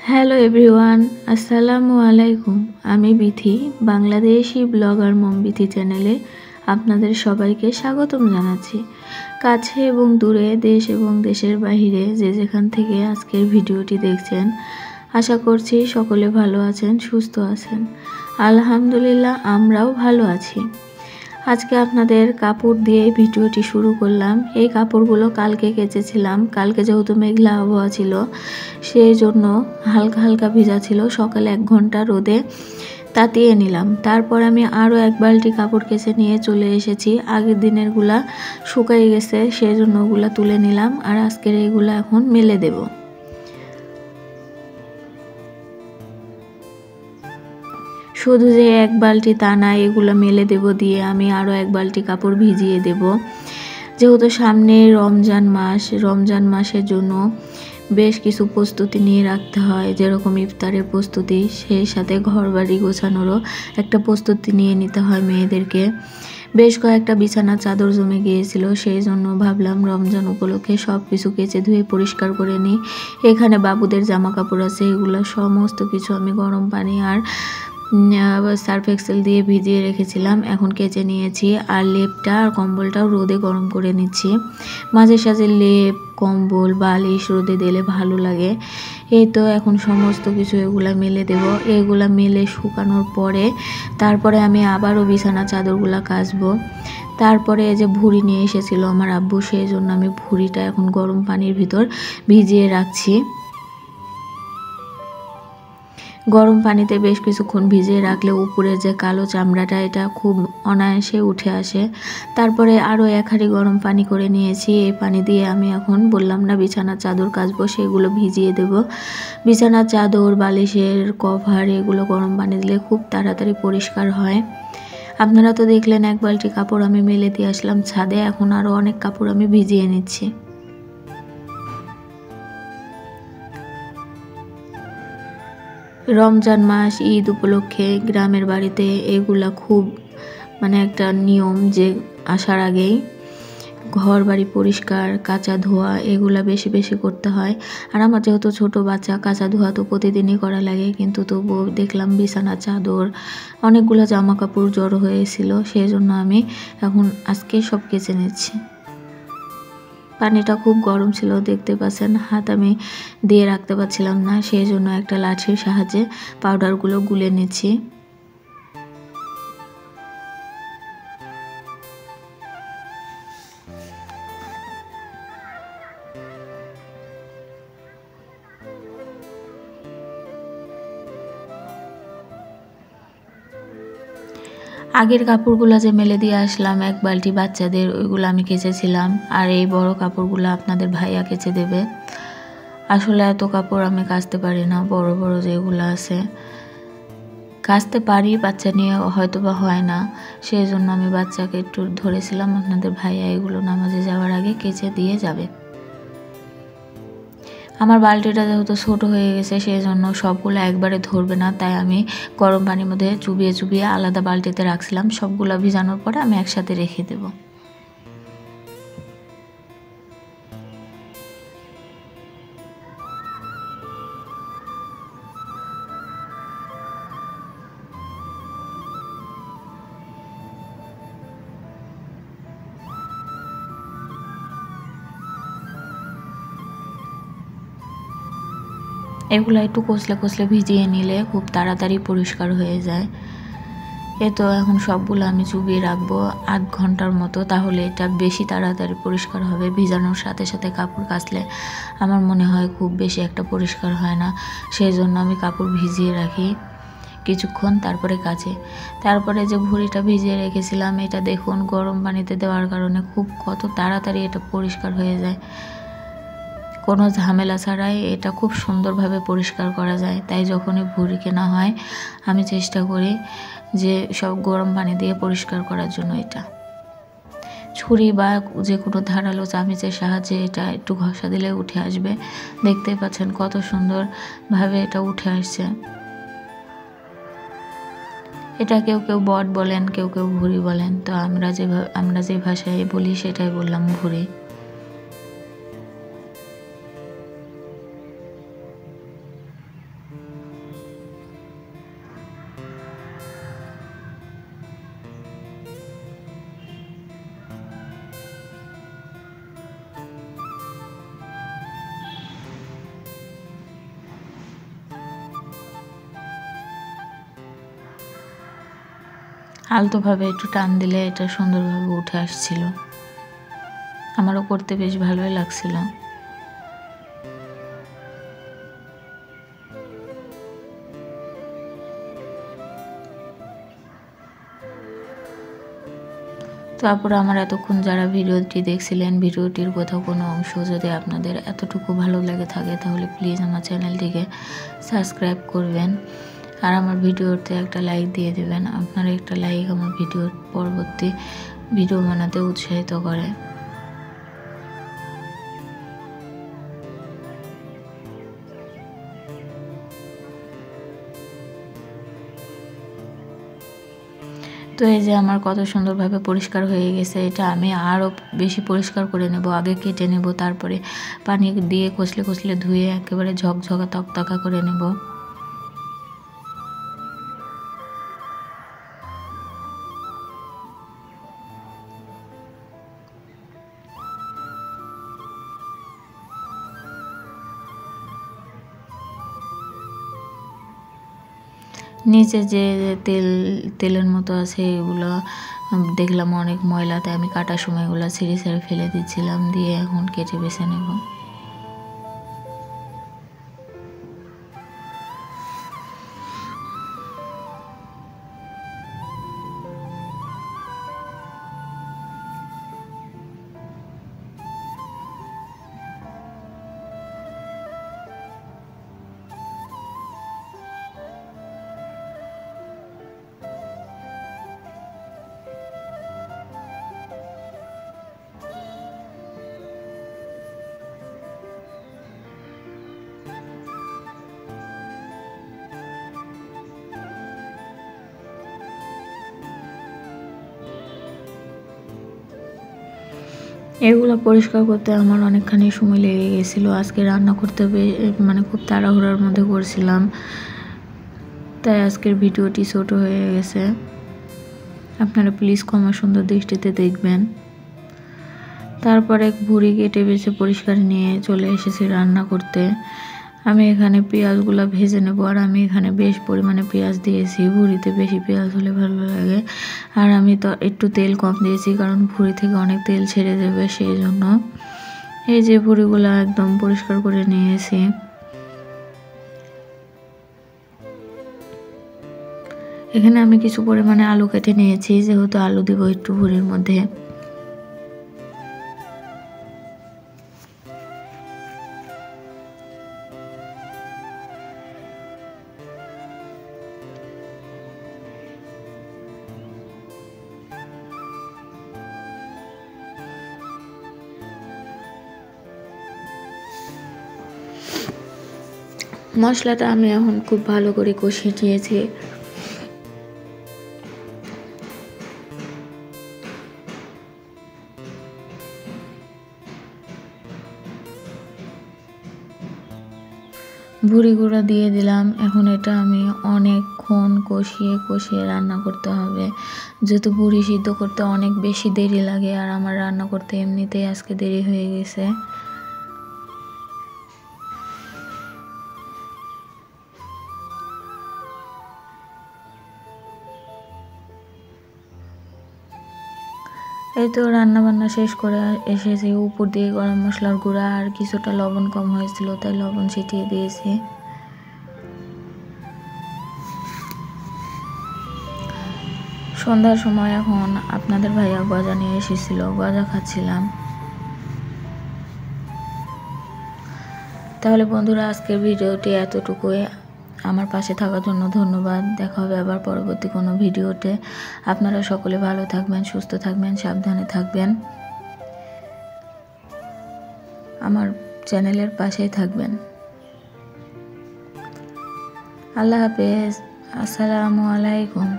Hello everyone, আসসালামু আলাইকুম। আমি বিথি, বাংলাদেশি ব্লগার মমবিথি চ্যানেলে আপনাদের সবাইকে স্বাগতম জানাচ্ছি। কাছে এবং দূরে, দেশ এবং দেশের বাহিরে যে যেখান থেকে আজকের ভিডিওটি দেখছেন, আশা করছি সকলে ভালো আছেন, সুস্থ আছেন। আলহামদুলিল্লাহ, আমরাও ভালো আছি। আজকে আপনাদের কাপড় দিয়ে ভিডিওটি শুরু করলাম। এই কাপড়গুলো কালকে কেচেছিলাম। কালকে যেহেতু মেঘলা আবহাওয়া ছিল, সেই জন্য হালকা হালকা ভিজা ছিল। সকালে 1 ঘন্টা রোদে তাতিয়ে নিলাম। তারপর আমি আরও 1 বালতি কাপড় কেচে নিয়ে চলে এসেছি। আগের দিনেরগুলা শুকাই গেছে, সেই জন্য ওগুলা তুলে নিলাম। আর আজকের এইগুলা এখন মেলে দেব। শুধু যে 1 বালতি তা না, এগুলো মেলে দেব দিয়ে আমি আরও 1 বালতি কাপড় ভিজিয়ে দেব। যেহেতু সামনে রমজান মাসের জন্য বেশ কিছু প্রস্তুতি নিয়ে রাখতে হয়, যেরকম ইফতারের প্রস্তুতি, সেই সাথে ঘর বাড়ি গোছানোরও একটা প্রস্তুতি নিয়ে নিতে হয় মেয়েদেরকে। বেশ কয়েকটা বিছানা চাদর জমে গিয়েছিল, সেই জন্য ভাবলাম রমজান উপলক্ষে সব কিছু কেচে ধুয়ে পরিষ্কার করে নিই। এখানে বাবুদের জামা কাপড় আছে, এগুলো সমস্ত কিছু আমি গরম পানি আর সার্ফ এক্সেল দিয়ে ভিজিয়ে রেখেছিলাম। এখন কেচে নিয়েছি। আর লেপটা আর কম্বলটাও রোদে গরম করে নিচ্ছি। মাঝে সাঝে লেপ, কম্বল, বালিশ রোদে দিলে ভালো লাগে। এই তো এখন সমস্ত কিছু এগুলা মেলে দেব। এগুলা মেলে শুকানোর পরে তারপরে আমি আবারও বিছানা চাদরগুলা কাচবো। তারপরে এই যে ভুঁড়ি নিয়ে এসেছিল আমার আব্বু, সেই জন্য আমি ভুঁড়িটা এখন গরম পানির ভিতর ভিজিয়ে রাখছি। গরম পানিতে বেশ কিছুক্ষণ ভিজিয়ে রাখলে উপরের যে কালো চামড়াটা, এটা খুব অনায়াসে উঠে আসে। তারপরে আরও 1 হাঁড়ি গরম পানি করে নিয়েছি। এই পানি দিয়ে আমি এখন বললাম না বিছানার চাদর কাচবো, সেগুলো ভিজিয়ে দেব। বিছানার চাদর, বালিশের কভার এগুলো গরম পানি দিলে খুব তাড়াতাড়ি পরিষ্কার হয়। আপনারা তো দেখলেন 1 বালতি কাপড় আমি মেলে দিয়ে আসলাম ছাদে। এখন আরও অনেক কাপড় আমি ভিজিয়ে নিচ্ছি। রমজান মাস, ঈদ উপলক্ষে গ্রামের বাড়িতে এগুলা খুব একটা নিয়ম, যে আসার আগেই ঘর বাড়ি পরিষ্কার, কাচা ধোয়া এগুলা বেশি বেশি করতে হয়। আর আমার যেহেতু ছোট বাচ্চা, কাচা ধোয়া তো প্রতিদিনই করা লাগে, কিন্তু তবুও দেখলাম বিছানা চাদর, অনেকগুলো জামা কাপড় জড়ো হয়েছিল, সেই জন্য আমি এখন আজকে সব কেচে নিচ্ছি। পানিটা খুব গরম ছিল, দেখতে পাচ্ছেন। হাত আমি দিয়ে রাখতে পারছিলাম না, সেই জন্য একটা লাঠির সাহায্যে পাউডারগুলো গুলে নিচ্ছি। আগের কাপড়গুলো যে মেলে দিয়ে আসলাম 1 বালতি বাচ্চাদের, ওইগুলো আমি কেচেছিলাম। আর এই বড় কাপড়গুলো আপনাদের ভাইয়া কেচে দেবে। আসলে এত কাপড় আমি কাচতে পারি না, বড় বড় যেগুলো আছে কাচতে পারি, বাচ্চা নিয়ে হয়তো বা হয় না, সেই জন্য আমি বাচ্চাকে একটু ধরেছিলাম। আপনাদের ভাইয়া এগুলো নামাজে যাওয়ার আগে কেচে দিয়ে যাবে। আমার বালতিটা যেহেতু ছোট হয়ে গেছে, সেই জন্য সবগুলো একবারে ধরবে না, তাই আমি গরম পানির মধ্যে চুবিয়ে চুবিয়ে আলাদা বালতিতে রাখছিলাম। সবগুলো ভিজানোর পরে আমি একসাথে রেখে দেবো। এগুলো একটু কষলে কষলে ভিজিয়ে নিলে খুব তাড়াতাড়ি পরিষ্কার হয়ে যায়। এ তো এখন সবগুলো আমি চুবিয়ে রাখবো 8 ঘন্টার মতো, তাহলে এটা বেশি তাড়াতাড়ি পরিষ্কার হবে। ভিজানোর সাথে সাথে কাপড় কাচলে আমার মনে হয় খুব বেশি একটা পরিষ্কার হয় না, সেই জন্য আমি কাপড় ভিজিয়ে রাখি কিছুক্ষণ, তারপরে কাচে। তারপরে যে ভুঁড়িটা ভিজিয়ে রেখেছিলাম, এটা দেখুন গরম পানিতে দেওয়ার কারণে কত তাড়াতাড়ি এটা পরিষ্কার হয়ে যায়। কোনো ঝামেলা ছাড়াই এটা খুব সুন্দরভাবে পরিষ্কার করা যায়। তাই যখনই ভুঁড়ি কেনা হয় আমি চেষ্টা করি যে সব গরম পানি দিয়ে পরিষ্কার করার জন্য। এটা ছুরি বা যে কোনো ধারালো চামচের সাহায্যে এটা একটু ঘষা দিলে উঠে আসবে। দেখতে পাচ্ছেন কত সুন্দরভাবে এটা উঠে আসছে। এটা কেউ কেউ বট বলেন, কেউ কেউ ভুঁড়ি বলেন, তো আমরা যে ভাষায় বলি সেটাই বললাম ভুঁড়ি। আলতোভাবে একটু টান দিলে এটা সুন্দরভাবে উঠে আসছিল। আমারও করতে বেশ ভালোই লাগছিল। তারপরে আমার এতক্ষণ যারা ভিডিওটি দেখছিলেন, ভিডিওটির কোথাও কোনো অংশ যদি আপনাদের এতটুকু ভালো লেগে থাকে তাহলে প্লিজ আমার চ্যানেলটিকে সাবস্ক্রাইব করবেন আর আমার ভিডিওতে একটা লাইক দিয়ে দেবেন। আপনার একটা লাইক আমার ভিডিওর পরবর্তী ভিডিও বানাতে উৎসাহিত করে। তো এই যে আমার কত সুন্দরভাবে পরিষ্কার হয়ে গেছে। এটা আমি আরও বেশি পরিষ্কার করে নেব, আগে কেটে নেব, তারপরে পানি দিয়ে কষলে কষলে ধুয়ে একেবারে ঝকঝকা তকতকা করে নেব। নিচে যে তেলের মতো আছে এগুলো দেখলাম অনেক ময়লা, তাই আমি কাটার সময় এগুলো ছিঁড়ে ছিঁড়ে ফেলে দিচ্ছিলাম, দিয়ে এখন কেটে বেছে নেব। এগুলো পরিষ্কার করতে আমার অনেকখানি সময় লেগে গেছিলো। আজকে রান্না করতে মানে খুব তাড়াহুড়ার মধ্যে করছিলাম, তাই আজকের ভিডিওটি ছোট হয়ে গেছে। আপনারা প্লিজ ক্ষমা সুন্দর দৃষ্টিতে দেখবেন। তারপরে ভুঁড়ি কেটে বেছে পরিষ্কার নিয়ে চলে এসেছি রান্না করতে। আমি এখানে পেঁয়াজগুলো ভেজে নেব, আর আমি এখানে বেশ পরিমাণে পেঁয়াজ দিয়েছি। ভুঁড়িতে বেশি পেঁয়াজ হলে ভালো লাগে, আর আমি তো একটু তেল কম দিয়েছি কারণ ভুঁড়ি থেকে অনেক তেল ছেড়ে দেবে, সেই জন্য। এই যে ভুঁড়িগুলো একদম পরিষ্কার করে নিয়েছি। এখানে আমি কিছু পরিমাণে আলু কেটে নিয়েছি, যেহেতু আলু দিব একটু ভুঁড়ির মধ্যে। মশলাটা আমি এখন খুব ভালো করে কষিয়ে নিয়েছি। ভুঁড়ি গুঁড়া দিয়ে দিলাম। এখন এটা আমি অনেকক্ষণ কষিয়ে কষিয়ে রান্না করতে হবে, যেহেতু ভুঁড়ি সিদ্ধ করতে অনেক বেশি দেরি লাগে, আর আমার রান্না করতে এমনিতেই আজকে দেরি হয়ে গেছে। এই তো রান্না বান্না শেষ করে এসেছি। উপর দিয়ে গরম মশলার গুঁড়া আর কিছুটা লবণ কম হয়েছিল, তাই লবণ ছিটিয়ে দিয়েছি। সন্ধ্যার সময় এখন আপনাদের ভাইয়া গজা নিয়ে এসেছিল, গজা খাচ্ছিলাম। তাহলে বন্ধুরা, আজকের ভিডিওটি এতটুকুই। আমার পাশে থাকার জন্য ধন্যবাদ। দেখা হবে আবার পরবর্তী কোনো ভিডিওতে। আপনারা সকলে ভালো থাকবেন, সুস্থ থাকবেন, সাবধানে থাকবেন, আমার চ্যানেলের পাশেই থাকবেন। আল্লাহ হাফেজ। আসসালামু আলাইকুম।